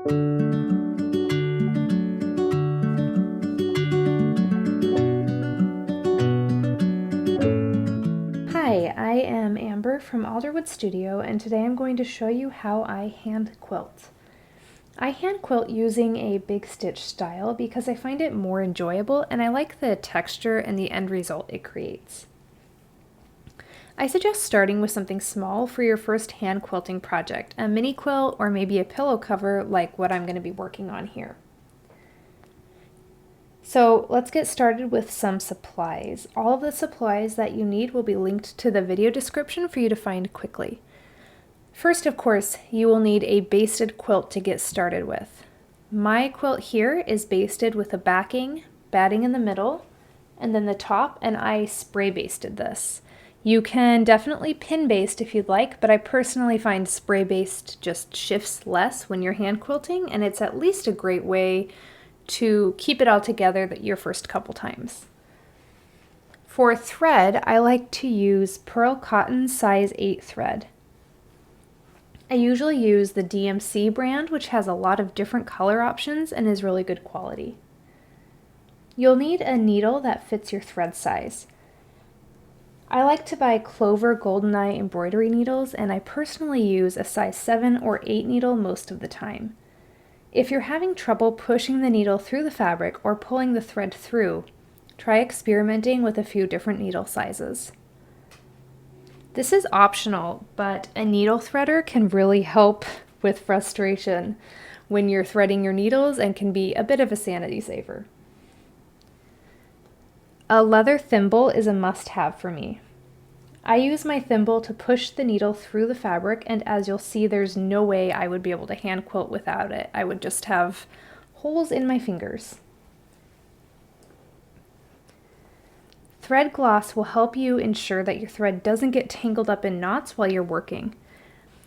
Hi, I am Amber from Alderwood Studio, and today I'm going to show you how I hand quilt. I hand quilt using a big stitch style because I find it more enjoyable and I like the texture and the end result it creates. I suggest starting with something small for your first hand quilting project, a mini quilt or maybe a pillow cover like what I'm going to be working on here. So let's get started with some supplies. All of the supplies that you need will be linked to the video description for you to find quickly. First, of course, you will need a basted quilt to get started with. My quilt here is basted with a backing, batting in the middle, and then the top, and I spray basted this. You can definitely pin baste if you'd like, but I personally find spray baste just shifts less when you're hand quilting, and it's at least a great way to keep it all together your first couple times. For thread, I like to use pearl cotton size 8 thread. I usually use the DMC brand, which has a lot of different color options and is really good quality. You'll need a needle that fits your thread size. I like to buy Clover Goldeneye embroidery needles, and I personally use a size 7 or 8 needle most of the time. If you're having trouble pushing the needle through the fabric or pulling the thread through, try experimenting with a few different needle sizes. This is optional, but a needle threader can really help with frustration when you're threading your needles and can be a bit of a sanity saver. A leather thimble is a must-have for me. I use my thimble to push the needle through the fabric, and as you'll see, there's no way I would be able to hand quilt without it. I would just have holes in my fingers. Thread gloss will help you ensure that your thread doesn't get tangled up in knots while you're working.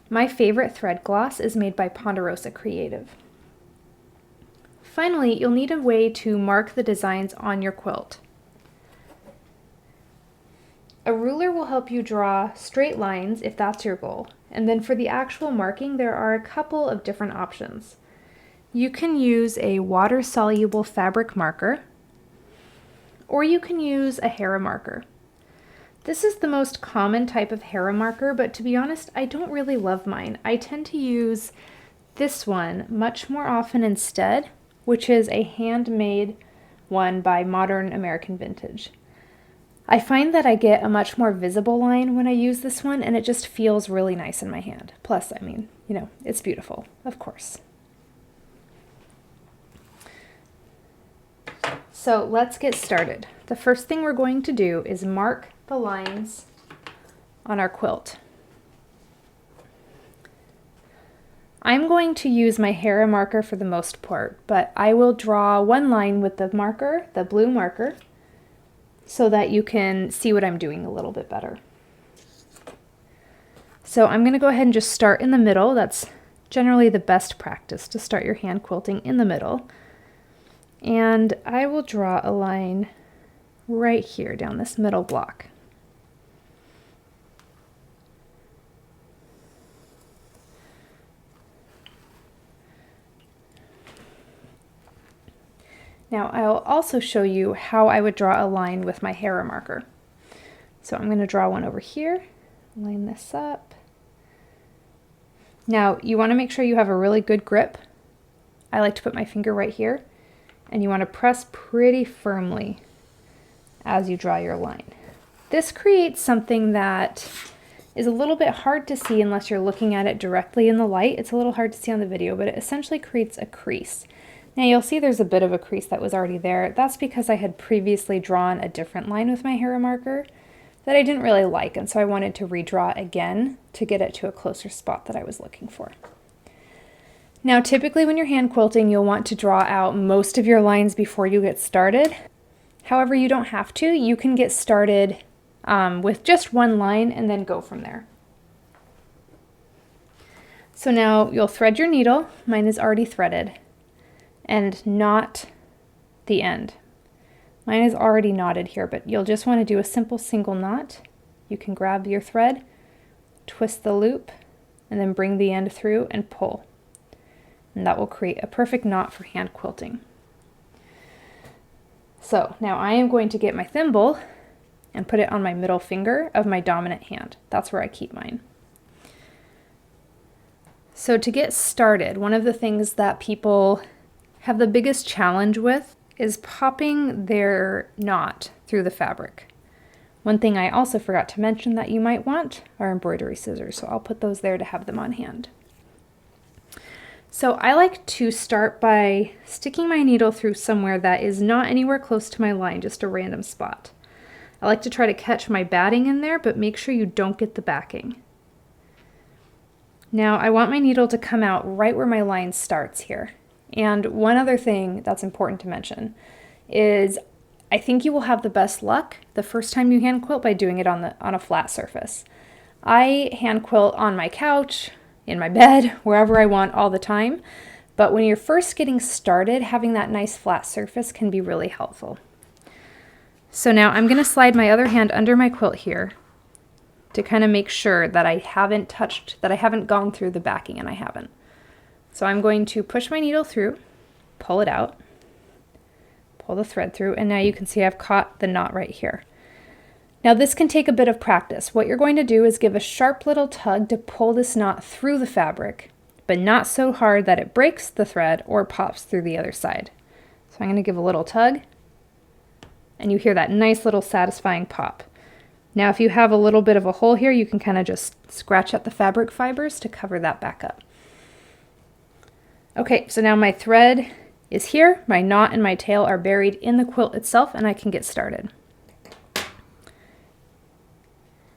My favorite thread gloss is made by Ponderosa Creative. Finally, you'll need a way to mark the designs on your quilt. A ruler will help you draw straight lines if that's your goal, and then for the actual marking there are a couple of different options. You can use a water-soluble fabric marker, or you can use a Hera marker. This is the most common type of Hera marker, but to be honest, I don't really love mine. I tend to use this one much more often instead, which is a handmade one by Modern American Vintage. I find that I get a much more visible line when I use this one, and it just feels really nice in my hand. Plus, I mean, it's beautiful, of course. So let's get started. The first thing we're going to do is mark the lines on our quilt. I'm going to use my Hera marker for the most part, but I will draw one line with the marker, the blue marker, so that you can see what I'm doing a little bit better. So I'm going to go ahead and just start in the middle. That's generally the best practice, to start your hand quilting in the middle. And I will draw a line right here down this middle block. Now I'll also show you how I would draw a line with my Hera marker. So I'm going to draw one over here, line this up. Now you want to make sure you have a really good grip. I like to put my finger right here, and you want to press pretty firmly as you draw your line. This creates something that is a little bit hard to see unless you're looking at it directly in the light. It's a little hard to see on the video, but it essentially creates a crease. Now you'll see there's a bit of a crease that was already there. That's because I had previously drawn a different line with my Hera marker that I didn't really like, and so I wanted to redraw again to get it to a closer spot that I was looking for. Now typically when you're hand quilting, you'll want to draw out most of your lines before you get started. However, you don't have to. You can get started with just one line and then go from there. So now you'll thread your needle. Mine is already threaded and knot the end. Mine is already knotted here, but you'll just want to do a simple single knot. You can grab your thread, twist the loop, and then bring the end through and pull. and that will create a perfect knot for hand quilting. So now I am going to get my thimble and put it on my middle finger of my dominant hand. That's where I keep mine. So to get started, one of the things that people have the biggest challenge with is popping their knot through the fabric. One thing I also forgot to mention that you might want are embroidery scissors, so I'll put those there to have them on hand. So I like to start by sticking my needle through somewhere that is not anywhere close to my line, just a random spot. I like to try to catch my batting in there, but make sure you don't get the backing. Now I want my needle to come out right where my line starts here. And one other thing that's important to mention is I think you will have the best luck the first time you hand quilt by doing it on a flat surface. I hand quilt on my couch, in my bed, wherever I want all the time, but when you're first getting started, having that nice flat surface can be really helpful. So now I'm going to slide my other hand under my quilt here to kind of make sure that I haven't gone through the backing, and I haven't. So I'm going to push my needle through, pull it out, pull the thread through, and now you can see I've caught the knot right here. Now this can take a bit of practice. What you're going to do is give a sharp little tug to pull this knot through the fabric, but not so hard that it breaks the thread or pops through the other side. So I'm going to give a little tug, and you hear that nice little satisfying pop. Now if you have a little bit of a hole here, you can kind of just scratch at the fabric fibers to cover that back up. Okay, so now my thread is here, my knot and my tail are buried in the quilt itself, and I can get started.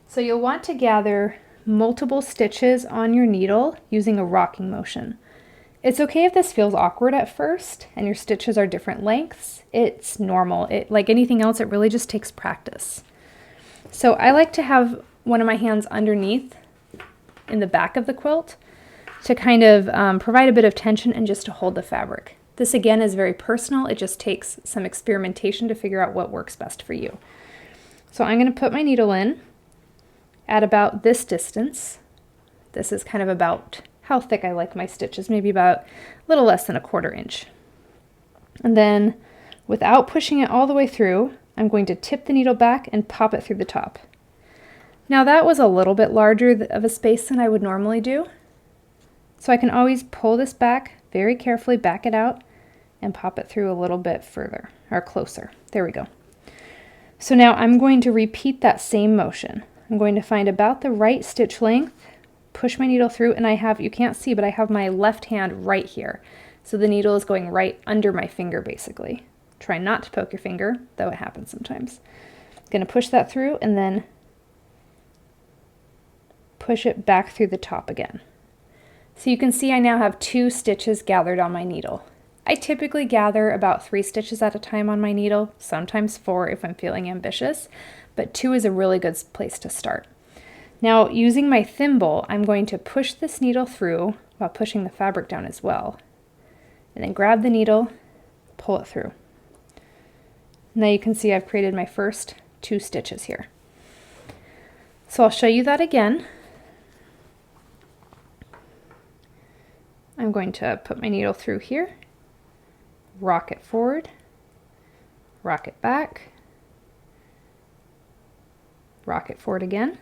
So you'll want to gather multiple stitches on your needle using a rocking motion. It's okay if this feels awkward at first and your stitches are different lengths. It's normal. Like anything else, it really just takes practice. So I like to have one of my hands underneath in the back of the quilt to kind of provide a bit of tension and just to hold the fabric. This again is very personal. It just takes some experimentation to figure out what works best for you. So I'm going to put my needle in at about this distance. This is kind of about how thick I like my stitches, maybe about a little less than 1/4 inch. And then without pushing it all the way through, I'm going to tip the needle back and pop it through the top. Now that was a little bit larger of a space than I would normally do. So I can always pull this back very carefully, back it out, and pop it through a little bit further, or closer. There we go. So now I'm going to repeat that same motion. I'm going to find about the right stitch length, push my needle through, and I have, you can't see, but I have my left hand right here. So the needle is going right under my finger, basically. Try not to poke your finger, though it happens sometimes. I'm going to push that through and then push it back through the top again. So you can see I now have 2 stitches gathered on my needle. I typically gather about 3 stitches at a time on my needle, sometimes 4 if I'm feeling ambitious, but 2 is a really good place to start. Now using my thimble, I'm going to push this needle through while pushing the fabric down as well. And then grab the needle, pull it through. Now you can see I've created my first 2 stitches here. So I'll show you that again. I'm going to put my needle through here, rock it forward, rock it back, rock it forward again,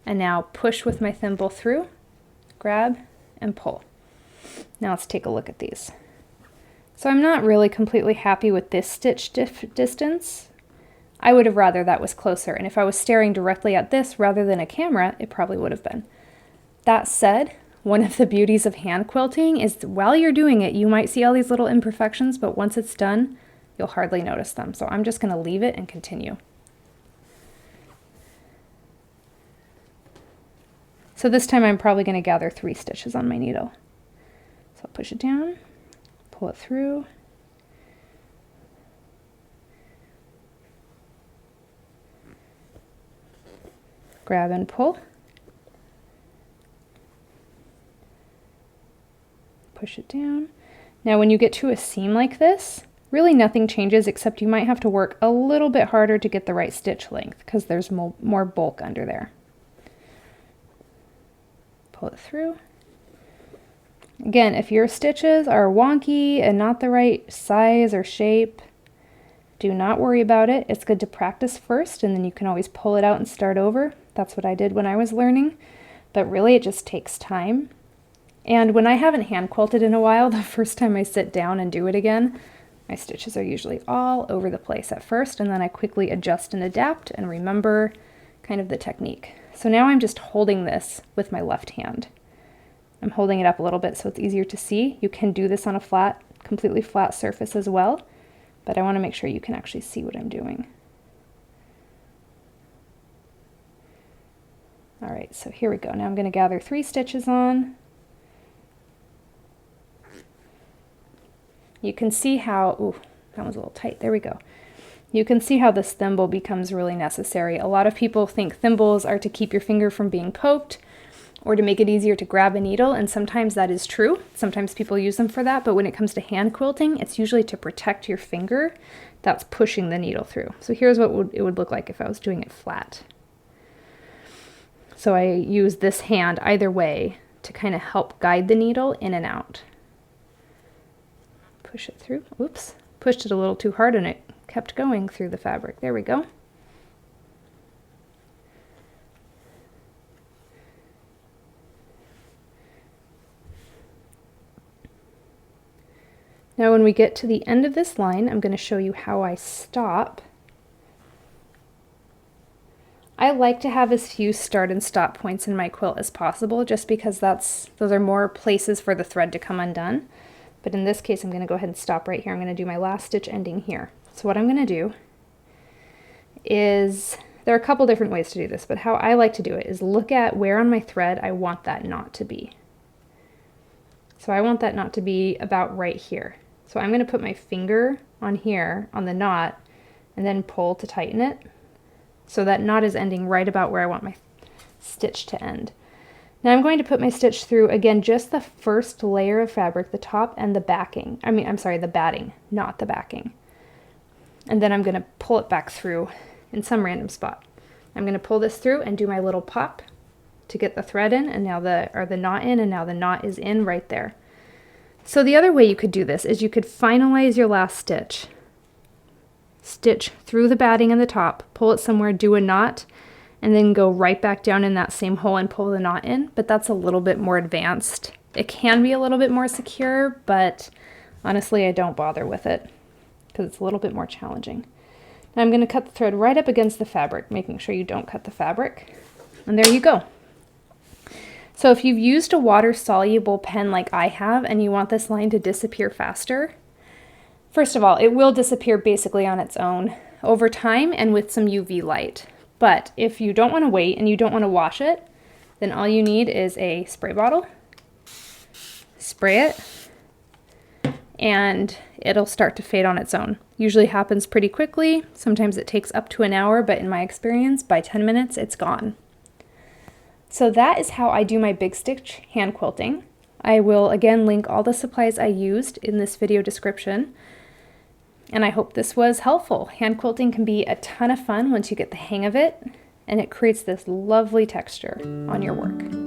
and now push with my thimble through, grab, and pull. Now let's take a look at these. So I'm not really completely happy with this stitch distance. I would have rather that was closer, and if I was staring directly at this rather than a camera, it probably would have been. That said, one of the beauties of hand quilting is while you're doing it, you might see all these little imperfections, but once it's done, you'll hardly notice them. So I'm just going to leave it and continue. So this time I'm probably going to gather 3 stitches on my needle. So I'll push it down, pull it through, grab and pull, push it down. Now when you get to a seam like this, really nothing changes except you might have to work a little bit harder to get the right stitch length because there's more bulk under there. Pull it through, Again, if your stitches are wonky and not the right size or shape, do not worry about it. It's good to practice first, and then you can always pull it out and start over. That's what I did when I was learning, but really it just takes time. And when I haven't hand quilted in a while, the first time I sit down and do it again, my stitches are usually all over the place at first, and then I quickly adjust and adapt and remember kind of the technique. So now I'm just holding this with my left hand. I'm holding it up a little bit so it's easier to see. You can do this on a flat, completely flat surface as well, but I want to make sure you can actually see what I'm doing. All right, so here we go. Now I'm going to gather 3 stitches on. You can see how, ooh, that was a little tight. There we go. You can see how this thimble becomes really necessary. A lot of people think thimbles are to keep your finger from being poked or to make it easier to grab a needle, and sometimes that is true. Sometimes people use them for that, but when it comes to hand quilting, it's usually to protect your finger that's pushing the needle through. So here's what it would look like if I was doing it flat. So I use this hand either way to kind of help guide the needle in and out. Push it through. Oops, pushed it a little too hard and it kept going through the fabric. There we go. Now when we get to the end of this line, I'm going to show you how I stop. I like to have as few start and stop points in my quilt as possible, just because those are more places for the thread to come undone. But in this case, I'm going to go ahead and stop right here. I'm going to do my last stitch ending here. So what I'm going to do is, there are a couple different ways to do this, but how I like to do it is look at where on my thread I want that knot to be. So I want that knot to be about right here. So I'm going to put my finger on here on the knot and then pull to tighten it. So that knot is ending right about where I want my stitch to end. Now I'm going to put my stitch through, again, just the first layer of fabric, the top and the backing. The batting, not the backing. And then I'm going to pull it back through in some random spot. I'm going to pull this through and do my little pop to get the thread in, and now the knot in, and now the knot is in right there. So the other way you could do this is you could finalize your last stitch. Stitch through the batting in the top, pull it somewhere, do a knot, and then go right back down in that same hole and pull the knot in, but that's a little bit more advanced. It can be a little bit more secure, but honestly I don't bother with it because it's a little bit more challenging. Now I'm going to cut the thread right up against the fabric, making sure you don't cut the fabric, and there you go. So if you've used a water-soluble pen like I have and you want this line to disappear faster, first of all, it will disappear basically on its own over time and with some UV light. But if you don't want to wait and you don't want to wash it, then all you need is a spray bottle. Spray it, and it'll start to fade on its own. Usually happens pretty quickly. Sometimes it takes up to an hour, but in my experience, by 10 minutes, it's gone. So that is how I do my big stitch hand quilting. I will again link all the supplies I used in this video description. And I hope this was helpful. Hand quilting can be a ton of fun once you get the hang of it, and it creates this lovely texture on your work.